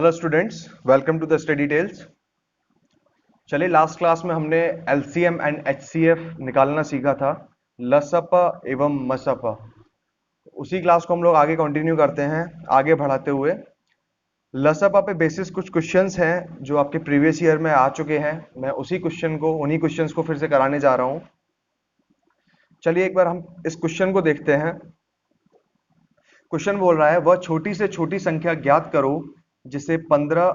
Hello students, welcome to the study tales. चलिए, last class में हमने एलसीएम एंड एचसीएफ निकालना सीखा था, लसप एवं मसप। उसी क्लास को हम लोग आगे कंटिन्यू करते हैं, आगे बढ़ाते हुए। लसपा पे बेसिस कुछ क्वेश्चंस हैं जो आपके प्रीवियस ईयर में आ चुके हैं। मैं उन्हीं क्वेश्चंस को फिर से कराने जा रहा हूं। चलिए एक बार हम इस क्वेश्चन को देखते हैं। क्वेश्चन बोल रहा है, वह छोटी से छोटी संख्या ज्ञात करो जिसे 15,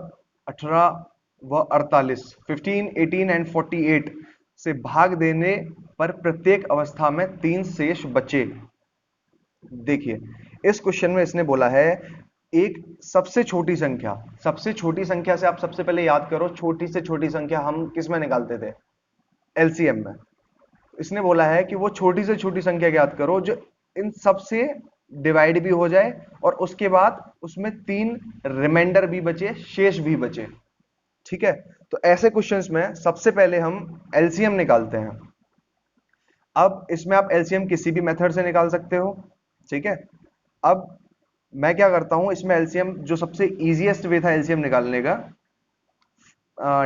18 व 48, 15, 18 एंड 48 से भाग देने पर प्रत्येक अवस्था में 3 शेष बचे। देखिए, इस क्वेश्चन में इसने बोला है एक सबसे छोटी संख्या से आप सबसे पहले याद करो, छोटी से छोटी संख्या हम किस में निकालते थे? एलसीएम में। इसने बोला है कि वो छोटी से छोटी संख्या ज्ञात करो जो इन सब से डिवाइड भी हो जाए और उसके बाद उसमें 3 रिमाइंडर भी बचे, शेष भी बचे। ठीक है, तो ऐसे क्वेश्चंस में सबसे पहले हम एलसीएम निकालते हैं। अब इसमें आप एलसीएम किसी भी मेथड से निकाल सकते हो। ठीक है, अब मैं क्या करता हूं, इसमें एलसीएम जो सबसे इजीएस्ट वे था एलसीएम निकालने का,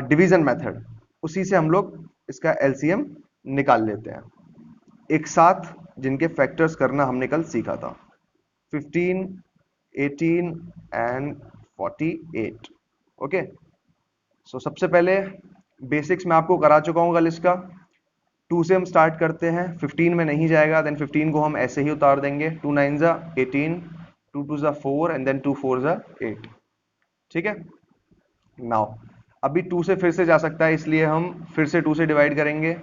डिवीजन मेथड, उसी से हम लोग इसका एलसीएम निकाल लेते हैं एक साथ, जिनके फैक्टर्स करना हमने कल सीखा था, 15, 18 एंड 48। ओके, सो सबसे पहले बेसिक्स में आपको करा चुका हूं कल इसका। 2 से हम स्टार्ट करते हैं, 15 में नहीं जाएगा, देन 15 को हम ऐसे ही उतार देंगे। 2 9 जा 18, 2 2 जा 4 एंड देन 2 4 जा 8। ठीक है, नाउ अभी 2 से फिर से जा सकता है, इसलिए हम फिर से 2 से डिवाइड करेंगे।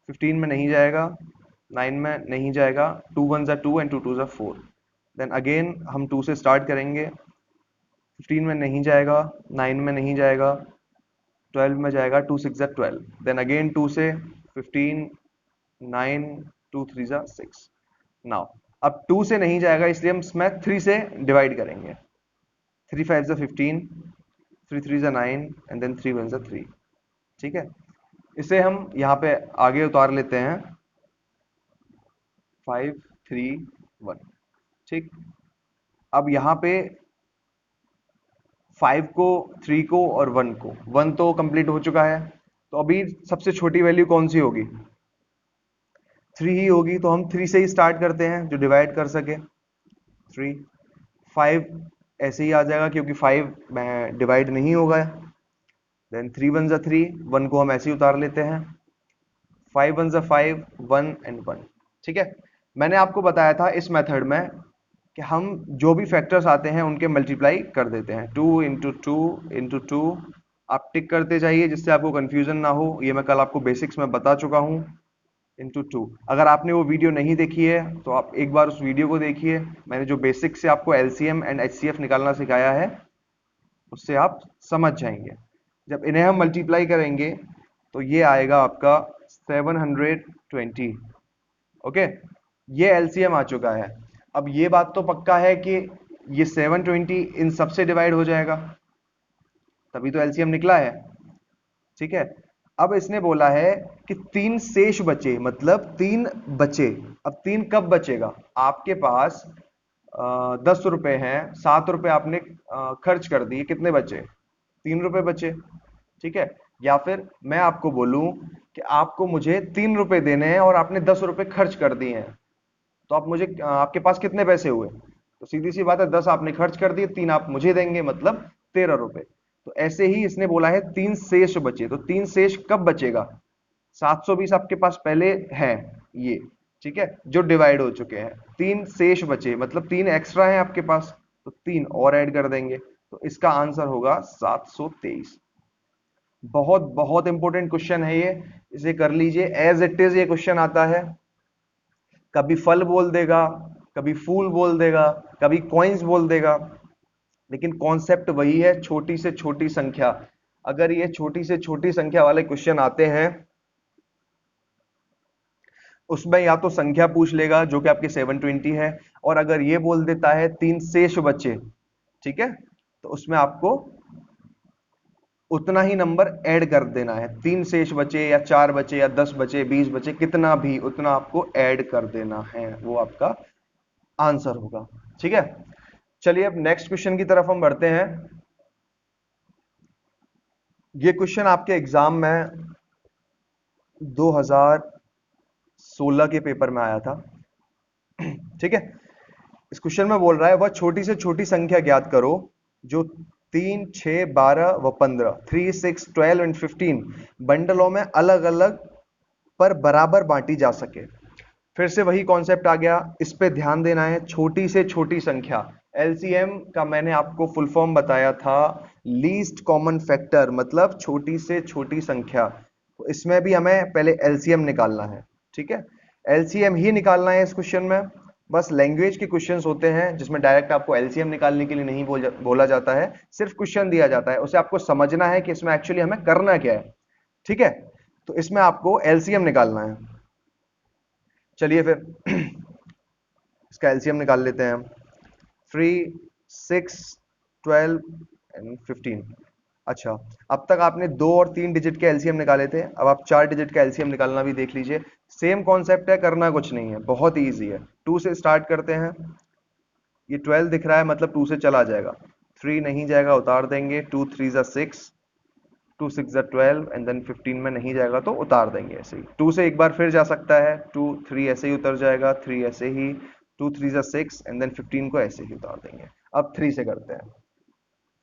15 में नहीं जाएगा, 9 में नहीं जाएगा, 2 1 जा 2 एंड 2 2 जा 4। देन अगेन हम 2 से स्टार्ट करेंगे, 15 में नहीं जाएगा, 9 में नहीं जाएगा, 12 में जाएगा, 2 6 जा 12। देन अगेन 2 से 15, 9, 2 3 जा 6। नाउ अब 2 से नहीं जाएगा, इसलिए हम इसमें 3 से डिवाइड करेंगे। 3 5 जा 15, 3 3 जा 9 एंड देन 3 1 जा 3। ठीक है, इसे हम यहाँ पे आगे उतार लेते हैं, 5 3 1। ठीक, अब यहाँ पे 5 को, 3 को और 1 को, 1 तो कंप्लीट हो चुका है, तो अभी सबसे छोटी वैल्यू कौन सी होगी? 3 ही होगी, तो हम 3 से ही स्टार्ट करते हैं जो डिवाइड कर सके। 3 5 ऐसे ही आ जाएगा क्योंकि 5 में डिवाइड नहीं होगा। देन 3 1 जा 3, 1 को हम ऐसे ही उतार लेते हैं। 5 1 जा 5, 1 एंड 1। ठीक है, मैंने आपको बताया था इस मेथड में कि हम जो भी फैक्टर्स आते हैं उनके मल्टीप्लाई कर देते हैं। 2 इंटू 2 इंटू 2, आप टिक करते जाइए जिससे आपको कंफ्यूजन ना हो। ये मैं कल आपको बेसिक्स में बता चुका हूँ। इंटू 2, अगर आपने वो वीडियो नहीं देखी है तो आप एक बार उस वीडियो को देखिए। मैंने जो बेसिक्स से आपको एलसीएम एंड एचसीएफ निकालना सिखाया है, उससे आप समझ जाएंगे। जब इन्हें हम मल्टीप्लाई करेंगे तो ये आएगा आपका 720। ओके, ये एलसीएम आ चुका है। अब ये बात तो पक्का है कि ये 720 इन सबसे डिवाइड हो जाएगा, तभी तो एलसीएम निकला है। ठीक है, अब इसने बोला है कि 3 शेष बचे, मतलब 3 बचे। अब 3 कब बचेगा? आपके पास 10 रुपए हैं, 7 रुपए आपने खर्च कर दिए, कितने बचे? 3 रुपए बचे। ठीक है, या फिर मैं आपको बोलूं कि आपको मुझे 3 रुपए देने हैं और आपने 10 रुपए खर्च कर दिए हैं, तो आप मुझे, आपके पास कितने पैसे हुए? तो सीधी सी बात है, 10 आपने खर्च कर दिए, 3 आप मुझे देंगे, मतलब 13 रुपए। तो ऐसे ही इसने बोला है 3 शेष बचे, तो 3 शेष कब बचेगा? 720 आपके पास पहले है ये, ठीक है, जो डिवाइड हो चुके हैं। 3 शेष बचे मतलब 3 एक्स्ट्रा है आपके पास, तो 3 और ऐड कर देंगे, तो इसका आंसर होगा 723। बहुत बहुत इंपॉर्टेंट क्वेश्चन है ये, इसे कर लीजिए एज इट इज। ये क्वेश्चन आता है, कभी फल बोल देगा, कभी फूल बोल देगा, कभी कॉइन्स बोल देगा, लेकिन कॉन्सेप्ट वही है, छोटी से छोटी संख्या। अगर ये छोटी से छोटी संख्या वाले क्वेश्चन आते हैं, उसमें या तो संख्या पूछ लेगा जो कि आपकी 720 है, और अगर ये बोल देता है 3 शेष बचे, ठीक है, तो उसमें आपको उतना ही नंबर ऐड कर देना है। 3 शेष बचे या 4 बचे या 10 बचे, 20 बचे, कितना भी, उतना आपको ऐड कर देना है, वो आपका आंसर होगा। ठीक है, चलिए अब नेक्स्ट क्वेश्चन की तरफ हम बढ़ते हैं। ये क्वेश्चन आपके एग्जाम में 2016 के पेपर में आया था। ठीक है, इस क्वेश्चन में बोल रहा है वह छोटी से छोटी संख्या ज्ञात करो जो 3, 6, 12 व 15 3, 6, 12 एंड 15 बंडलों में अलग अलग पर बराबर बांटी जा सके। फिर से वही कॉन्सेप्ट आ गया, इस पे ध्यान देना है। छोटी से छोटी संख्या, एलसीएम का मैंने आपको फुल फॉर्म बताया था, लीस्ट कॉमन फैक्टर, मतलब छोटी से छोटी संख्या। तो इसमें भी हमें पहले एलसीएम निकालना है। ठीक है, एलसीएम ही निकालना है इस क्वेश्चन में। बस लैंग्वेज के क्वेश्चंस होते हैं जिसमें डायरेक्ट आपको एलसीएम निकालने के लिए नहीं बोला जाता है, सिर्फ क्वेश्चन दिया जाता है, उसे आपको समझना है कि इसमें एक्चुअली हमें करना क्या है। ठीक है, तो इसमें आपको एलसीएम निकालना है। चलिए फिर इसका एलसीएम निकाल लेते हैं हम। 3, 6, 12 एंड 15। अच्छा, अब तक आपने 2 और 3 डिजिट के एलसीएम निकाले थे, अब आप 4 डिजिट का एलसीएम निकालना भी देख लीजिए। सेम कॉन्सेप्ट है, करना कुछ नहीं है, बहुत ही ईजी है। 2 से स्टार्ट करते हैं। ये 12 दिख रहा है, मतलब 2 से चला जाएगा। 3 नहीं जाएगा, उतार देंगे। 2 3 जा 6, 2 6 जा 12 एंड देन 15 में नहीं जाएगा तो उतार देंगे ऐसे ही। 2 से एक बार फिर जा सकता है, 2 3 ऐसे ही उतर जाएगा, 3 ऐसे ही, 2 3 जा 6 एंड देन 15 को ऐसे ही उतार देंगे। अब 3 से करते हैं।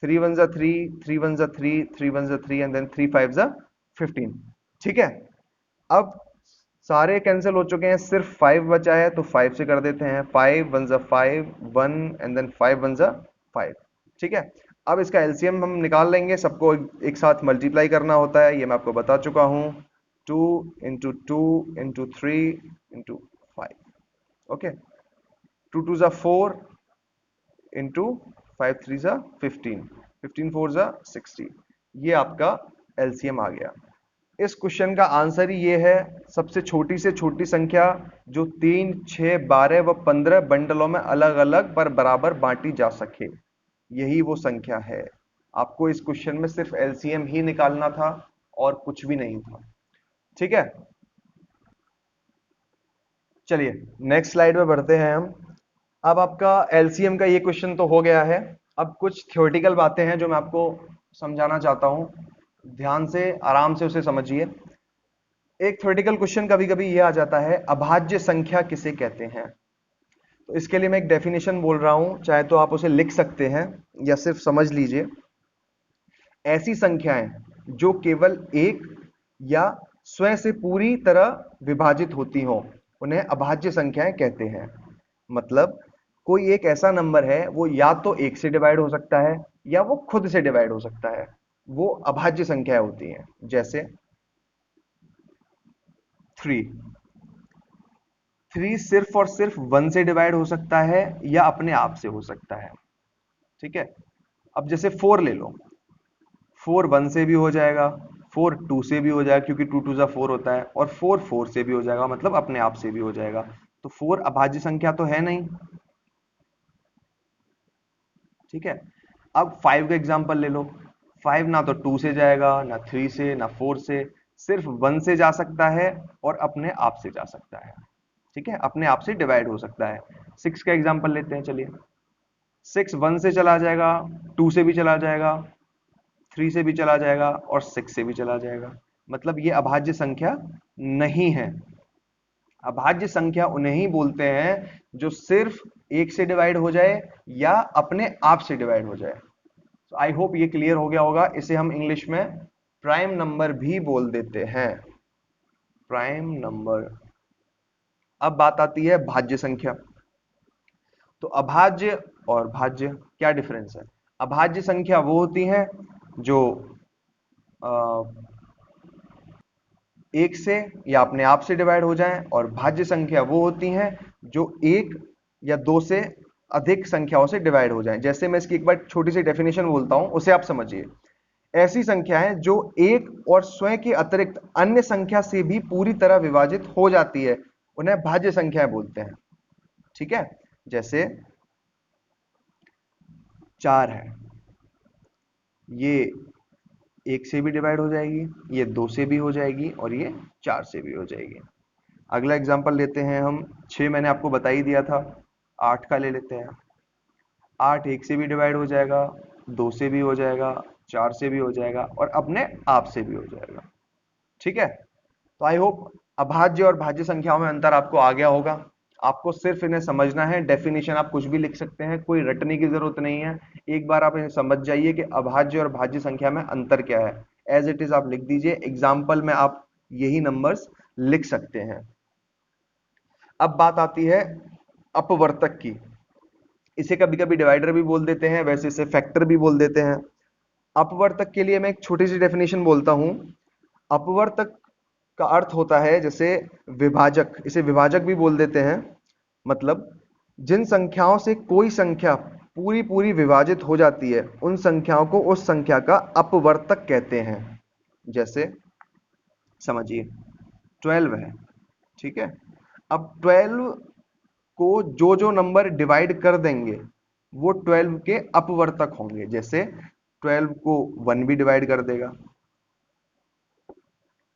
3 1 जा 3, 3 1 जा 3, 3 1 जा 3 एंड देन 3 5 जा 15। ठीक है, अब सारे कैंसिल हो चुके हैं, सिर्फ 5 बचा है, तो 5 से कर देते हैं। 5 1 जा 5, 1 एंड देन 5 1 जा 5। ठीक है, अब इसका एलसीएम हम निकाल लेंगे, सबको एक साथ मल्टीप्लाई करना होता है, ये मैं आपको बता चुका हूं। 2 इंटू 2 इंटू 3 इंटू 5। ओके, 2 2 जा 4 इंटू 5 3 जा 15, 15 4 जा 60। ये आपका एलसीएम आ गया। इस क्वेश्चन का आंसर ही ये है, सबसे छोटी से छोटी संख्या जो 3, 6, 12 व 15 बंडलों में अलग अलग पर बराबर बांटी जा सके, यही वो संख्या है। आपको इस क्वेश्चन में सिर्फ एलसीएम ही निकालना था और कुछ भी नहीं था। ठीक है, चलिए नेक्स्ट स्लाइड में बढ़ते हैं हम। अब आपका एलसीएम का ये क्वेश्चन तो हो गया है, अब कुछ थ्योरेटिकल बातें हैं जो मैं आपको समझाना चाहता हूं, ध्यान से आराम से उसे समझिए। एक थ्योरेटिकल क्वेश्चन कभी कभी ये आ जाता है, अभाज्य संख्या किसे कहते हैं। तो इसके लिए मैं एक डेफिनेशन बोल रहा हूं, चाहे तो आप उसे लिख सकते हैं या सिर्फ समझ लीजिए। ऐसी संख्याएं जो केवल एक या स्वयं से पूरी तरह विभाजित होती हों उन्हें अभाज्य संख्याएं कहते हैं। मतलब कोई एक ऐसा नंबर है, वो या तो एक से डिवाइड हो सकता है या वो खुद से डिवाइड हो सकता है, वो अभाज्य संख्याएं होती हैं। जैसे 3, 3 सिर्फ और सिर्फ 1 से डिवाइड हो सकता है या अपने आप से हो सकता है। ठीक है, अब जैसे 4 ले लो, 4 1 से भी हो जाएगा, 4 2 से भी हो जाएगा क्योंकि 2 2 जा 4 होता है, और 4 4 से भी हो जाएगा, मतलब अपने आप से भी हो जाएगा। तो 4 अभाज्य संख्या तो है नहीं। ठीक है, अब 5 का एग्जांपल ले लो। 5 ना तो 2 से जाएगा, ना 3 से, ना 4 से, सिर्फ 1 से जा सकता है और अपने आप से जा सकता है। ठीक है, अपने आप से डिवाइड हो सकता है। 6 का एग्जांपल लेते हैं, चलिए। 6 1 से चला जाएगा, 2 से भी चला जाएगा, 3 से भी चला जाएगा और 6 से भी चला जाएगा, मतलब ये अभाज्य संख्या नहीं है। अभाज्य संख्या उन्हें ही बोलते हैं जो सिर्फ एक से डिवाइड हो जाए या अपने आप से डिवाइड हो जाए। तो आई होप ये क्लियर हो गया होगा। इसे हम इंग्लिश में प्राइम नंबर भी बोल देते हैं, प्राइम नंबर। अब बात आती है भाज्य संख्या। तो अभाज्य और भाज्य क्या डिफरेंस है? अभाज्य संख्या वो होती है जो एक से या अपने आप से डिवाइड हो जाएं, और भाज्य संख्या वो होती हैं जो एक या दो से अधिक संख्याओं से डिवाइड हो जाएं। जैसे मैं इसकी एक बार छोटी सी डेफिनेशन बोलता हूं, उसे आप समझिए। ऐसी संख्याएं जो एक और स्वयं के अतिरिक्त अन्य संख्या से भी पूरी तरह विभाजित हो जाती है, उन्हें भाज्य संख्याएं बोलते हैं। ठीक है, जैसे 4 है, ये एक से भी डिवाइड हो जाएगी, ये 2 से भी हो जाएगी और ये 4 से भी हो जाएगी। अगला एग्जांपल लेते हैं हम। 6 मैंने आपको बता ही दिया था, 8 का ले लेते हैं। 8 एक से भी डिवाइड हो जाएगा, 2 से भी हो जाएगा, 4 से भी हो जाएगा और अपने आप से भी हो जाएगा। ठीक है, तो आई होप अभाज्य और भाज्य संख्याओं में अंतर आपको आ गया होगा। आपको सिर्फ इन्हें समझना है, डेफिनेशन आप कुछ भी लिख सकते हैं, कोई रटने की जरूरत नहीं है। एक बार आप इन्हें समझ जाइए कि अभाज्य और भाज्य संख्या में अंतर क्या है, एज इट इज आप लिख दीजिए, एग्जाम्पल में आप यही नंबर्स लिख सकते हैं। अब बात आती है अपवर्तक की। इसे कभी कभी डिवाइडर भी बोल देते हैं, वैसे इसे फैक्टर भी बोल देते हैं। अपवर्तक के लिए मैं एक छोटी सी डेफिनेशन बोलता हूं। अपवर्तक का अर्थ होता है जैसे विभाजक, इसे विभाजक भी बोल देते हैं। मतलब जिन संख्याओं से कोई संख्या पूरी पूरी विभाजित हो जाती है, उन संख्याओं को उस संख्या का अपवर्तक कहते हैं। जैसे समझिए 12 है, ठीक है। अब 12 को जो जो नंबर डिवाइड कर देंगे वो 12 के अपवर्तक होंगे। जैसे 12 को 1 भी डिवाइड कर देगा,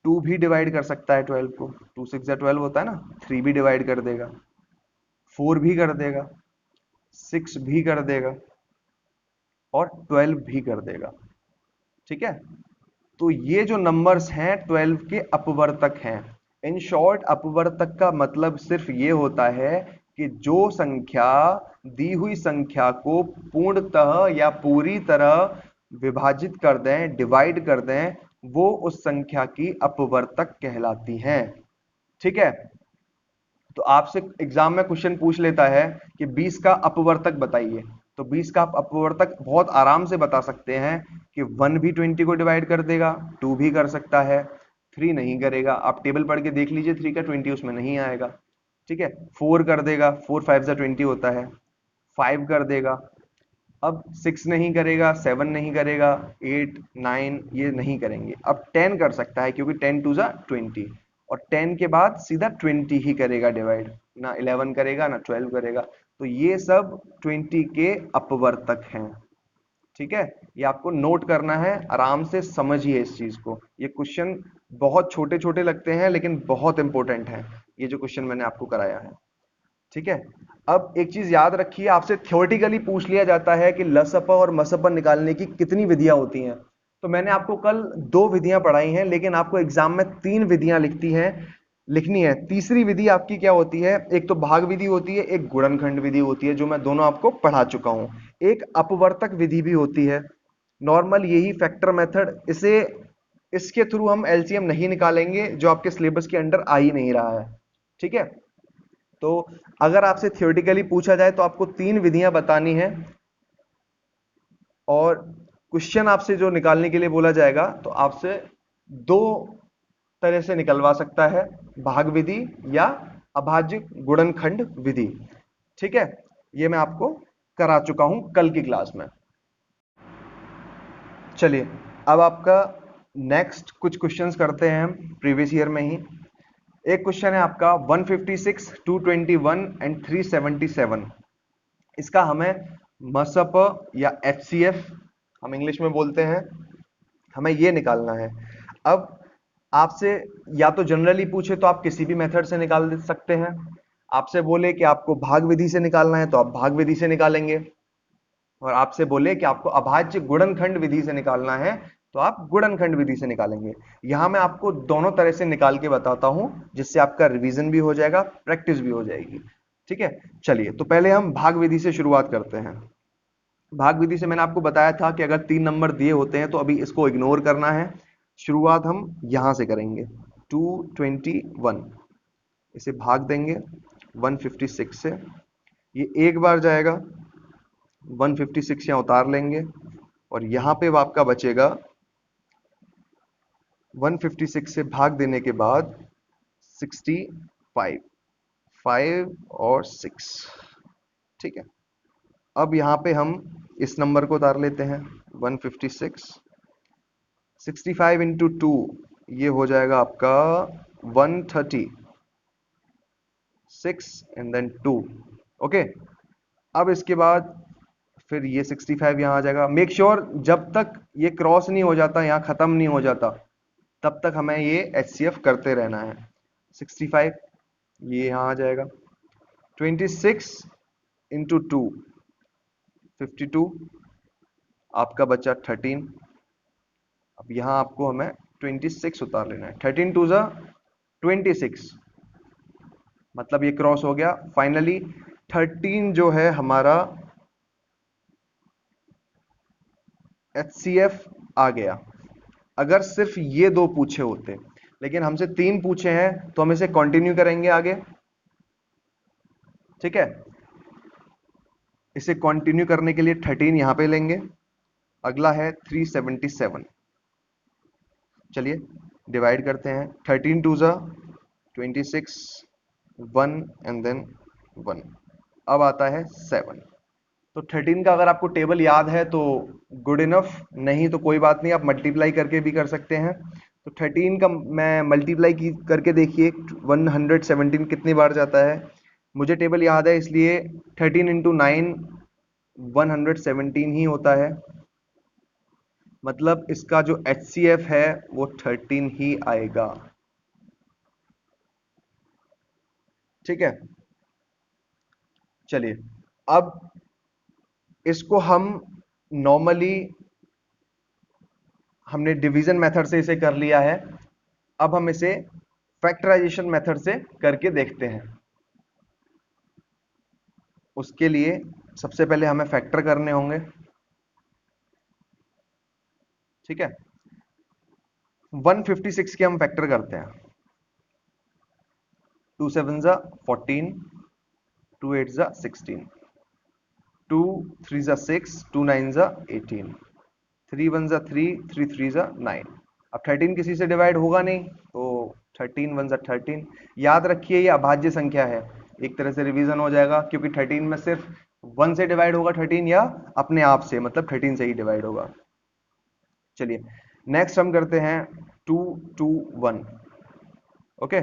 2 भी डिवाइड कर सकता है 12 को, 2 6 12 होता है ना, 3 भी डिवाइड कर देगा, 4 भी कर देगा, 6 भी कर देगा और 12 भी कर देगा। ठीक है, तो ये जो नंबर्स हैं 12 के अपवर्तक हैं। इन शॉर्ट अपवर्तक का मतलब सिर्फ ये होता है कि जो संख्या दी हुई संख्या को पूर्णतः या पूरी तरह विभाजित कर दें, डिवाइड कर दें, वो उस संख्या की अपवर्तक कहलाती हैं। ठीक है, तो आपसे एग्जाम में क्वेश्चन पूछ लेता है कि 20 का अपवर्तक बताइए, तो 20 का अपवर्तक बहुत आराम से बता सकते हैं कि 1 भी 20 को डिवाइड कर देगा, 2 भी कर सकता है, 3 नहीं करेगा। आप टेबल पढ़ के देख लीजिए, 3 का 20 उसमें नहीं आएगा। ठीक है, 4 कर देगा, 4 5 जा 20 होता है, 5 कर देगा। अब 6 नहीं करेगा, 7 नहीं करेगा, 8 9 ये नहीं करेंगे। अब 10 कर सकता है क्योंकि 10 2 जा 20, और 10 के बाद सीधा 20 ही करेगा डिवाइड, ना 11 करेगा ना 12 करेगा। तो ये सब 20 के अपवर्तक हैं। ठीक है, ये आपको नोट करना है, आराम से समझिए इस चीज को। ये क्वेश्चन बहुत छोटे छोटे लगते हैं लेकिन बहुत इंपॉर्टेंट है, ये जो क्वेश्चन मैंने आपको कराया है। ठीक है, अब एक चीज याद रखिए, आपसे थ्योरेटिकली पूछ लिया जाता है कि लसअप और मसअप निकालने की कितनी विधियां होती हैं। तो मैंने आपको कल 2 विधियां पढ़ाई हैं, लेकिन आपको एग्जाम में 3 विधियां लिखनी है। तीसरी विधि आपकी क्या होती है, एक तो भाग विधि होती है, एक गुणनखंड विधि होती है, जो मैं दोनों आपको पढ़ा चुका हूं। एक अपवर्तक विधि भी होती है, नॉर्मल यही फैक्टर मेथड। इसके थ्रू हम एलसीएम नहीं निकालेंगे, जो आपके सिलेबस के अंडर आ ही नहीं रहा है। ठीक है, तो अगर आपसे थियोरेटिकली पूछा जाए तो आपको 3 विधियां बतानी है, और क्वेश्चन आपसे जो निकालने के लिए बोला जाएगा तो आपसे 2 तरह से निकलवा सकता है, भाग विधि या अभाज्य गुणनखंड विधि। ठीक है, ये मैं आपको करा चुका हूं कल की क्लास में। चलिए, अब आपका नेक्स्ट कुछ क्वेश्चंस करते हैं हम प्रीवियस ईयर में ही। एक क्वेश्चन है आपका 156, 221 एंड 377। इसका हमें मसप या एचसीएफ हम इंग्लिश में बोलते हैं, हमें ये निकालना है। अब आपसे या तो जनरली पूछे तो आप किसी भी मेथड से निकाल सकते हैं, आपसे बोले कि आपको भाग विधि से निकालना है तो आप भाग विधि से निकालेंगे, और आपसे बोले कि आपको अभाज्य गुणनखंड विधि से निकालना है तो आप गुणनखंड विधि से निकालेंगे। यहां मैं आपको दोनों तरह से निकाल के बताता हूं, जिससे आपका रिवीजन भी हो जाएगा, प्रैक्टिस भी हो जाएगी। ठीक है, चलिए, तो पहले हम भाग विधि से शुरुआत करते हैं। भाग विधि से मैंने आपको बताया था कि अगर 3 नंबर दिए होते हैं तो अभी इसको इग्नोर करना है। शुरुआत हम यहां से करेंगे, 221, इसे भाग देंगे 156 से, ये एक बार जाएगा, 156 यहां उतार लेंगे, और यहां पे आपका बचेगा 156 से भाग देने के बाद 65, 5 और 6। ठीक है, अब यहां पे हम इस नंबर को उतार लेते हैं, 156, 65 इंटू 2, ये हो जाएगा आपका 136 एंड देन 2। ओके, अब इसके बाद फिर ये 65 यहां आ जाएगा। मेक श्योर जब तक ये क्रॉस नहीं हो जाता, यहां खत्म नहीं हो जाता, तब तक हमें ये एचसीएफ करते रहना है। 65 ये यहां आ जाएगा, 26 इंटू 2, 52, आपका बचा 13, अब यहाँ आपको हमें 26 उतार लेना है। 13 टू ज़ा 26, मतलब ये क्रॉस हो गया। फाइनली 13 जो है हमारा HCF आ गया। अगर सिर्फ ये दो पूछे होते, लेकिन हमसे 3 पूछे हैं, तो हम इसे कंटिन्यू करेंगे आगे। ठीक है, इसे कंटिन्यू करने के लिए 13 यहां पे लेंगे। अगला है 377। चलिए डिवाइड करते हैं। 13 टू ज़ा 26, 1 एंड देन 1, अब आता है 7। तो 13 का अगर आपको टेबल याद है तो गुड इनफ, नहीं तो कोई बात नहीं, आप मल्टीप्लाई करके भी कर सकते हैं। तो 13 का मैं मल्टीप्लाई की करके देखिए 117 कितनी बार जाता है। मुझे टेबल याद है इसलिए 13 इंटू 9 117 ही होता है, मतलब इसका जो HCF है वो 13 ही आएगा। ठीक है, चलिए अब इसको हम नॉर्मली हमने डिवीजन मेथड से इसे कर लिया है, अब हम इसे फैक्टराइजेशन मेथड से करके देखते हैं। उसके लिए सबसे पहले हमें फैक्टर करने होंगे। ठीक है, 156 के हम फैक्टर करते हैं। 2 7 जा 14, 2 8 जा 16, 2 3 जा 6, 2 9 जा 18, 3 1 जा 3, 3 3 जा 9। अब 13 किसी से डिवाइड होगा नहीं, तो 13 1 जा 13। याद रखिए ये अभाज्य संख्या है, एक तरह से रिवीजन हो जाएगा, क्योंकि 13 में सिर्फ 1 से डिवाइड होगा 13, या अपने आप से, मतलब 13 से ही डिवाइड होगा। चलिए नेक्स्ट हम करते हैं 2 2 1। ओके,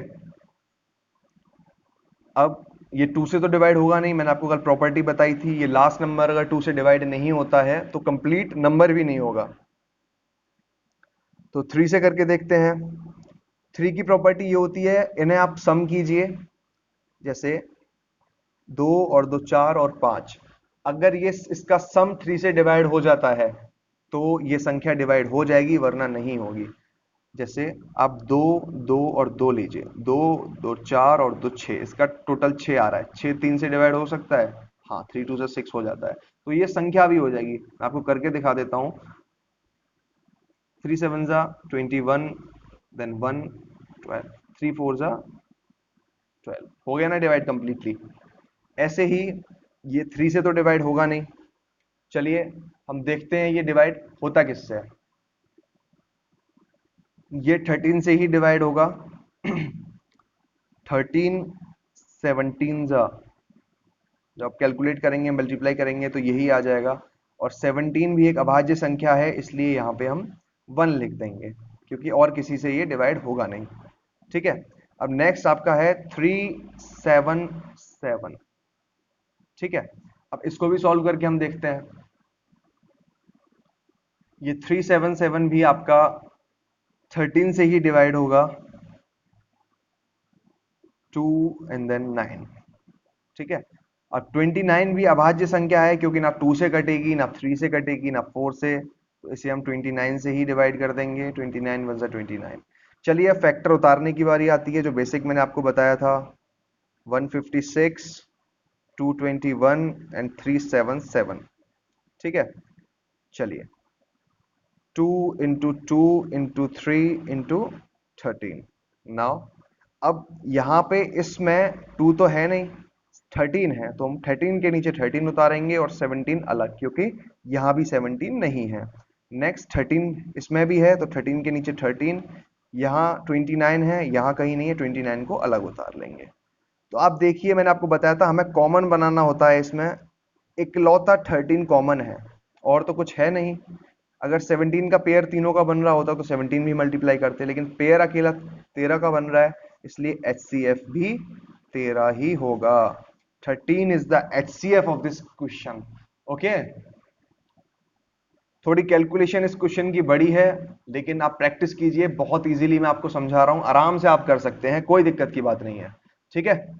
अब ये 2 से तो डिवाइड होगा नहीं, मैंने आपको कल प्रॉपर्टी बताई थी, ये लास्ट नंबर अगर 2 से डिवाइड नहीं होता है तो कंप्लीट नंबर भी नहीं होगा। तो 3 से करके देखते हैं। 3 की प्रॉपर्टी ये होती है, इन्हें आप सम कीजिए, जैसे 2 और 2 4 और 5। अगर ये इसका सम 3 से डिवाइड हो जाता है तो ये संख्या डिवाइड हो जाएगी, वरना नहीं होगी। जैसे आप 2 2 और 2 लीजिए, 2 2 4 और 2 6, इसका टोटल 6 आ रहा है। 6 3 से डिवाइड हो सकता है, हाँ, 3 2 से 6 हो जाता है, तो ये संख्या भी हो जाएगी। मैं आपको करके दिखा देता हूँ। 3 7 जा 21, देन 1 12, 3 4 जा 12, हो गया ना डिवाइड कंप्लीटली। ऐसे ही ये 3 से तो डिवाइड होगा नहीं। चलिए हम देखते हैं ये डिवाइड होता किससे है। ये 13 से ही डिवाइड होगा। 13 17 जा, जब आप कैलकुलेट करेंगे, मल्टीप्लाई करेंगे, तो यही आ जाएगा। और 17 भी एक अभाज्य संख्या है, इसलिए यहाँ पे हम 1 लिख देंगे, क्योंकि और किसी से ये डिवाइड होगा नहीं। ठीक है, अब नेक्स्ट आपका है 3 7 7। ठीक है, अब इसको भी सॉल्व करके हम देखते हैं। ये 3 7 7 भी आपका 13 से ही डिवाइड होगा, 2 एंड देन 9। ठीक है, और 29 भी अभाज्य संख्या है, क्योंकि ना 2 से कटेगी, ना 3 से कटेगी, ना 4 से, तो इसे हम 29 से ही डिवाइड कर देंगे। 29 1 29। चलिए अब फैक्टर उतारने की बारी आती है, जो बेसिक मैंने आपको बताया था। 156, 221 एंड 377। ठीक है, चलिए 2 इंटू 2 इंटू 3 इंटू 13। नाउ अब यहाँ पे इसमें 2 तो है नहीं, 13 है, तो हम 13 के नीचे 13 उतारेंगे और 17 अलग, क्योंकि यहाँ भी 17 नहीं है। नेक्स्ट 13 इसमें भी है, तो 13 के नीचे 13, यहाँ 29 है, यहाँ कहीं नहीं है, 29 को अलग उतार लेंगे। तो आप देखिए, मैंने आपको बताया था हमें कॉमन बनाना होता है इसमें। इकलौता 13 कॉमन है, और तो कुछ है नहीं। अगर 17 का पेयर तीनों का बन रहा होता तो 17 भी मल्टीप्लाई करते, लेकिन पेयर अकेला 13 का बन रहा है, इसलिए HCF भी 13 ही होगा। 13 is the HCF of this question. Okay, थोड़ी कैलकुलेशन इस क्वेश्चन की बड़ी है, लेकिन आप प्रैक्टिस कीजिए, बहुत इजीली मैं आपको समझा रहा हूं, आराम से आप कर सकते हैं, कोई दिक्कत की बात नहीं है। ठीक है,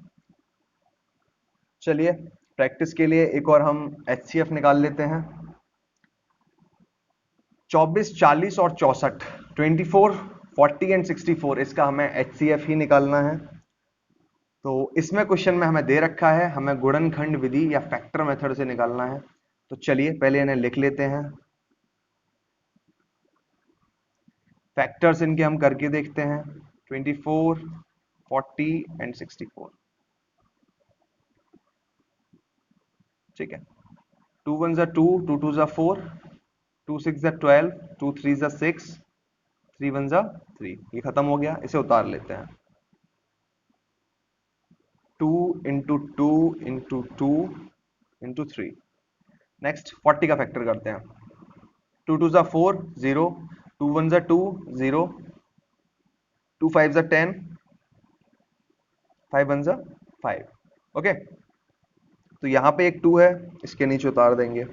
चलिए प्रैक्टिस के लिए एक और हम HCF निकाल लेते हैं। 24, 40 और 64, 24, 40 एंड 64, इसका हमें HCF ही निकालना है। तो इसमें क्वेश्चन में हमें दे रखा है हमें गुणनखंड विधि या फैक्टर मेथड से निकालना है। तो चलिए पहले इन्हें लिख लेते हैं, फैक्टर्स इनके हम करके देखते हैं, 24, 40 एंड 64। ठीक है, 2 1 जा 2, 2 2 जा 4, 2 6 जा 12, 2 3 जा 6, 3 1 जा 3। ये खत्म हो गया, इसे उतार लेते हैं। 2 इंटू 2 इंटू 2 इंटू 3। नेक्स्ट 40 का फैक्टर करते हैं। 2 2 जा 4, 0, 2 1 जा 2, 0, 2 5 जा 10, 5 1 जा 5। ओके, तो यहाँ पे एक 2 है, इसके नीचे उतार देंगे।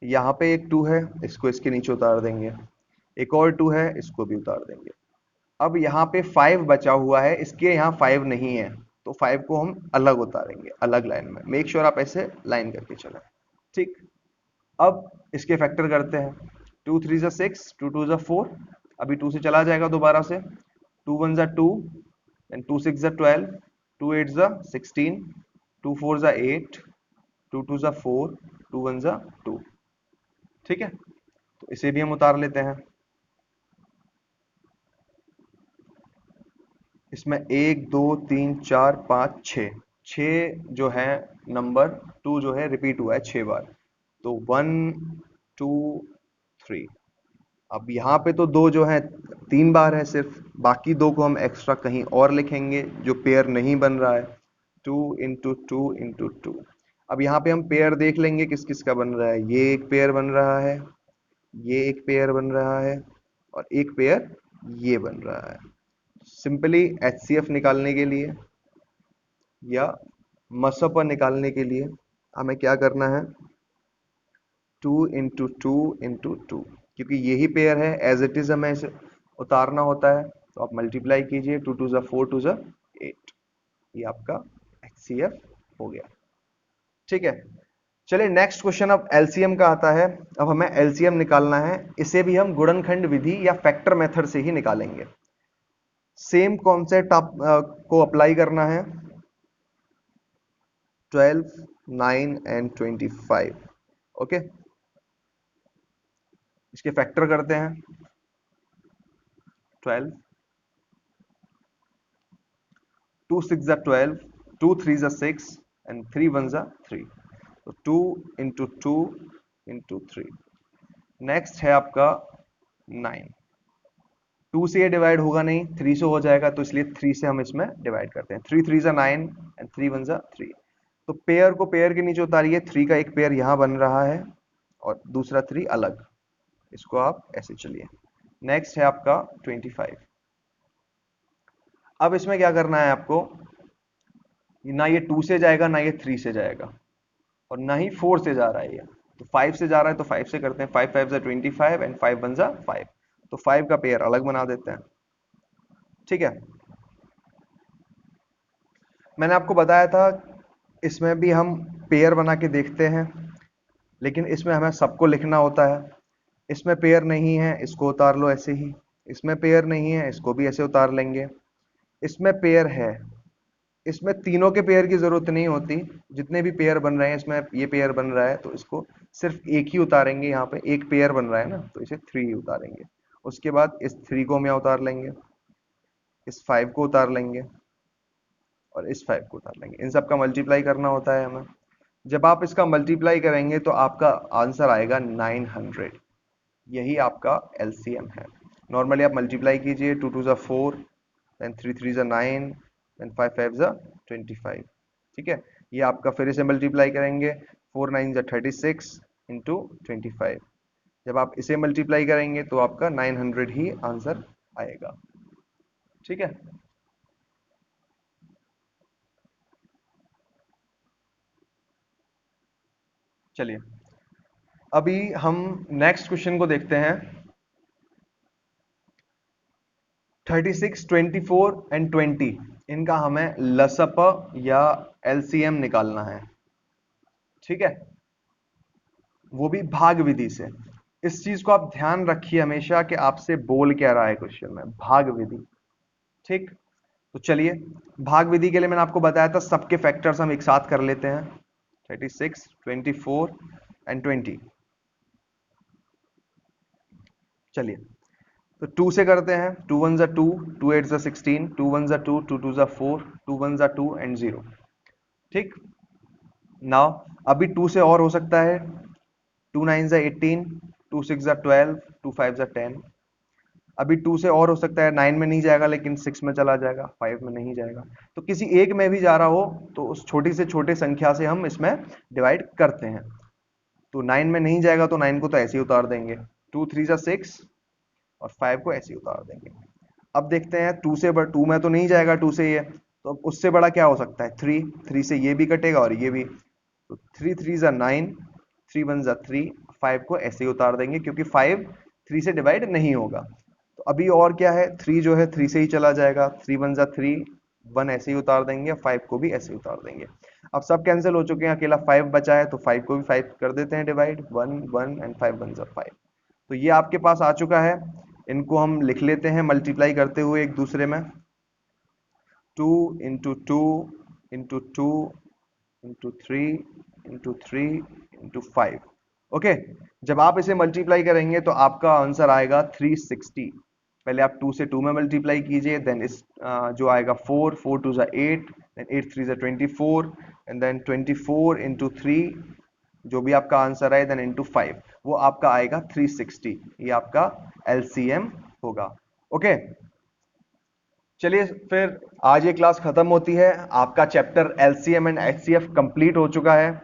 यहाँ पे एक 2 है, इसको इसके नीचे उतार देंगे। एक और 2 है, इसको भी उतार देंगे। अब यहाँ पे 5 बचा हुआ है, इसके यहाँ 5 नहीं है, तो 5 को हम अलग उतारेंगे, अलग लाइन में। मेक श्योर आप ऐसे लाइन करके चलें। ठीक, अब इसके फैक्टर करते हैं। 2 3 जा 6, 2 2 जा 4, अभी 2 से चला जाएगा दोबारा से। 2 1 जा 2, एंड 2 6 जा 12, 2 8 जा 16, 2 4 जा 8, 2 2 जा 4, 2 1 जा 2। ठीक है, तो इसे भी हम उतार लेते हैं। इसमें 1 2 3 4 5 6, 6 जो है नंबर 2 जो है रिपीट हुआ है 6 बार। तो 1 2 3। अब यहाँ पे तो 2 जो है 3 बार है सिर्फ, बाकी 2 को हम एक्स्ट्रा कहीं और लिखेंगे जो पेयर नहीं बन रहा है। 2 इंटू 2 इंटू 2। अब यहाँ पे हम पेयर देख लेंगे किस किस का बन रहा है। ये एक पेयर बन रहा है, ये एक पेयर बन रहा है, और एक पेयर ये बन रहा है। सिंपली HCF निकालने के लिए या मसप निकालने के लिए हमें क्या करना है, 2 इंटू 2 इंटू 2, क्योंकि यही पेयर है, एज इट इज हमें इसे उतारना होता है। तो आप मल्टीप्लाई कीजिए, 2 2 जा 4, 2 जा 8। ये आपका HCF हो गया। ठीक है, चलिए नेक्स्ट क्वेश्चन अब LCM का आता है। अब हमें LCM निकालना है, इसे भी हम गुणनखंड विधि या फैक्टर मेथड से ही निकालेंगे। सेम कॉन्सेप्ट आप को अप्लाई करना है। 12, 9 एंड 25। ओके, इसके फैक्टर करते हैं। 12, 2 6 जा 12, 2 3 जा 6, एंड 3 1 जा 3। तो 2 इंटू 2 इंटू 3। नेक्स्ट है आपका 9। 2 से ये डिवाइड होगा नहीं, 3 से हो जाएगा, तो इसलिए 3 से हम इसमें डिवाइड करते हैं। 3 3 जा 9, एंड 3 1 जा 3। तो पेयर को पेयर के नीचे उतारिए। 3 का एक पेयर यहां बन रहा है और दूसरा 3 अलग, इसको आप ऐसे चलिए। नेक्स्ट है आपका 25। अब इसमें क्या करना है आपको, ना ये 2 से जाएगा, ना ये 3 से जाएगा, और ना ही 4 से जा रहा है ये। तो 5 से जा रहा है, तो 5 से करते हैं। 5 5 जा 25, एंड 5 1 जा 5। तो 5 का पेयर अलग बना देते हैं। ठीक है, मैंने आपको बताया था इसमें भी हम पेयर बना के देखते हैं, लेकिन इसमें हमें सबको लिखना होता है। इसमें पेयर नहीं है, इसको उतार लो ऐसे ही। इसमें पेयर नहीं है, इसको भी ऐसे उतार लेंगे। इसमें पेयर है, इसमें तीनों के पेयर की जरूरत नहीं होती। जितने भी पेयर बन रहे हैं, इसमें ये पेयर बन रहा है तो इसको सिर्फ एक ही उतारेंगे। यहाँ पे एक पेयर बन रहा है ना, तो इसे 3 उतारेंगे। उसके बाद इस 3 को हम यहाँ उतार लेंगे, इस 5 को उतार लेंगे, और इस 5 को उतार लेंगे। इन सब का मल्टीप्लाई करना होता है हमें। जब आप इसका मल्टीप्लाई करेंगे तो आपका आंसर आएगा 900। यही आपका LCM है। नॉर्मली आप मल्टीप्लाई कीजिए, 2 2 जा 4, देन 3 3 जा 9, देन 5 5 जा 25। ठीक है, ये आपका फिर इसे मल्टीप्लाई करेंगे, 4 9 जा 36 इंटू 25। जब आप इसे मल्टीप्लाई करेंगे तो आपका 900 ही आंसर आएगा। ठीक है, चलिए अभी हम नेक्स्ट क्वेश्चन को देखते हैं। 36, 24 एंड 20, इनका हमें लसप या LCM निकालना है। ठीक है, वो भी भाग विधि से। इस चीज को आप ध्यान रखिए हमेशा कि आपसे बोल क्या रहा है क्वेश्चन में, भाग विधि। ठीक, तो चलिए भाग विधि के लिए मैंने आपको बताया था सबके फैक्टर्स हम एक साथ कर लेते हैं, 36, 24 एंड 20। चलिए तो 2 से करते हैं, 2 1 जा 2, 2 8 जा 16, 2 1 जा 2, 2 2 जा 4, 2 1 जा 2 एंड 0। ठीक, नाउ अभी 2 से और हो सकता है, 2 9 जा 18, 2 6 जा 12, 2 5 जा 10। अभी 2 से और हो सकता है, 9 में नहीं जाएगा लेकिन 6 में चला जाएगा, 5 में नहीं जाएगा। तो किसी एक में भी जा रहा हो तो उस छोटी से छोटे संख्या से हम इसमें डिवाइड करते हैं। तो 9 में नहीं जाएगा तो 9 को तो ऐसे ही उतार देंगे, 2 3 जा 6 और 5 को ऐसे ही उतार देंगे। अब देखते हैं 2 से 2 में तो नहीं जाएगा 2 से ये, तो अब उससे बड़ा क्या हो सकता है, 3, 3 से ये भी कटेगा और ये भी। तो 3 3 जा 9, 3 1 जा 3, 5 को ऐसे ही उतार देंगे क्योंकि 5 3 से डिवाइड नहीं होगा। तो अभी और क्या है, 3 जो है 3 से ही चला जाएगा, 3 1 जा 3, 1 ऐसे ही उतार देंगे, 5 को भी ऐसे ही उतार देंगे। अब सब कैंसिल हो चुके हैं, अकेला 5 बचा है तो 5 को भी 5 कर देते हैं डिवाइड, 1 1 एंड 5 1 जा 5। तो ये आपके पास आ चुका है। इनको हम लिख लेते हैं मल्टीप्लाई करते हुए एक दूसरे में, 2 into 2 into 2 into 3 into 3 into 5। Okay, जब आप इसे मल्टीप्लाई करेंगे तो आपका आंसर आएगा 360। पहले आप 2 से 2 में मल्टीप्लाई कीजिए, देन इस जो आएगा 4 4 2 जा 8, देन 8 3 जा 24 एंड देन 24 इंटू 3 जो भी आपका आंसर है देन इंटू 5, वो आपका आएगा 360। ये आपका एलसीएम होगा। ओके, चलिए फिर आज ये क्लास खत्म होती है। आपका chapter LCM and HCF complete हो चुका है।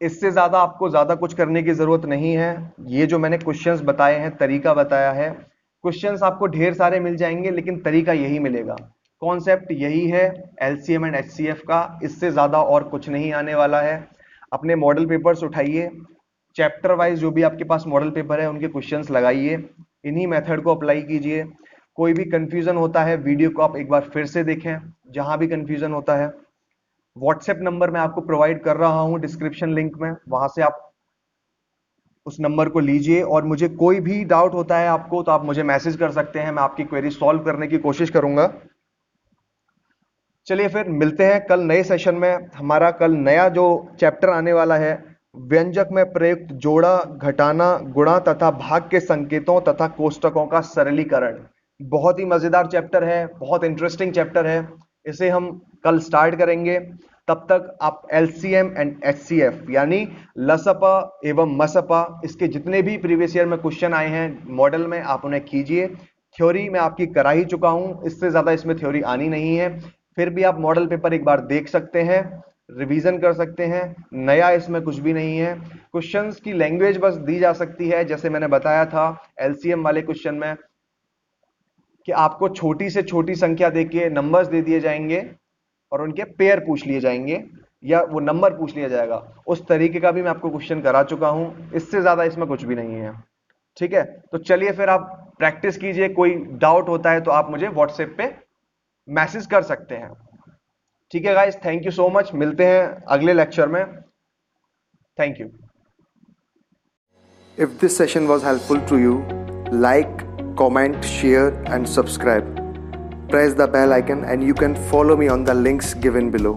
इससे ज्यादा आपको ज्यादा कुछ करने की जरूरत नहीं है। ये जो मैंने क्वेश्चंस बताए हैं, तरीका बताया है, क्वेश्चंस आपको ढेर सारे मिल जाएंगे लेकिन तरीका यही मिलेगा, कॉन्सेप्ट यही है एलसीएम एंड एचसीएफ का। इससे ज्यादा और कुछ नहीं आने वाला है। अपने मॉडल पेपर्स उठाइए, चैप्टर वाइज जो भी आपके पास मॉडल पेपर है उनके क्वेश्चंस लगाइए, इन्हीं मेथड को अप्लाई कीजिए। कोई भी कंफ्यूजन होता है वीडियो को आप एक बार फिर से देखें, जहां भी कंफ्यूजन होता है। व्हाट्सएप नंबर मैं आपको प्रोवाइड कर रहा हूं डिस्क्रिप्शन लिंक में, वहां से आप उस नंबर को लीजिए और मुझे कोई भी डाउट होता है आपको तो आप मुझे मैसेज कर सकते हैं, मैं आपकी क्वेरी सॉल्व करने की कोशिश करूंगा। चलिए फिर मिलते हैं कल नए सेशन में। हमारा कल नया जो चैप्टर आने वाला है, व्यंजक में प्रयुक्त जोड़ा, घटाना, गुणा तथा भाग के संकेतों तथा कोष्टकों का सरलीकरण। बहुत ही मजेदार चैप्टर है, बहुत इंटरेस्टिंग चैप्टर है। इसे हम कल स्टार्ट करेंगे। तब तक आप एलसीएम एंड एचसीएफ यानी लसपा एवं मसपा, इसके जितने भी प्रीवियस ईयर में क्वेश्चन आए हैं मॉडल में, आप उन्हें कीजिए। थ्योरी मैं आपकी करा ही चुका हूं, इससे ज्यादा इसमें थ्योरी आनी नहीं है। फिर भी आप मॉडल पेपर एक बार देख सकते हैं, रिवीजन कर सकते हैं, नया इसमें कुछ भी नहीं है। क्वेश्चंस की लैंग्वेज बस दी जा सकती है, जैसे मैंने बताया था एलसीएम वाले क्वेश्चन में कि आपको छोटी से छोटी संख्या देके नंबर्स दे दिए जाएंगे और उनके पेयर पूछ लिए जाएंगे या वो नंबर पूछ लिया जाएगा। उस तरीके का भी मैं आपको क्वेश्चन करा चुका हूं, इससे ज्यादा इसमें कुछ भी नहीं है। ठीक है, तो चलिए फिर आप प्रैक्टिस कीजिए। कोई डाउट होता है तो आप मुझे व्हाट्सएप पे मैसेज कर सकते हैं। ठीक है guys, thank you so much. मिलते हैं अगले लेक्चर में। Thank you. If this session was helpful to you, like, comment, share and subscribe. Press the bell icon and you can follow me on the links given below.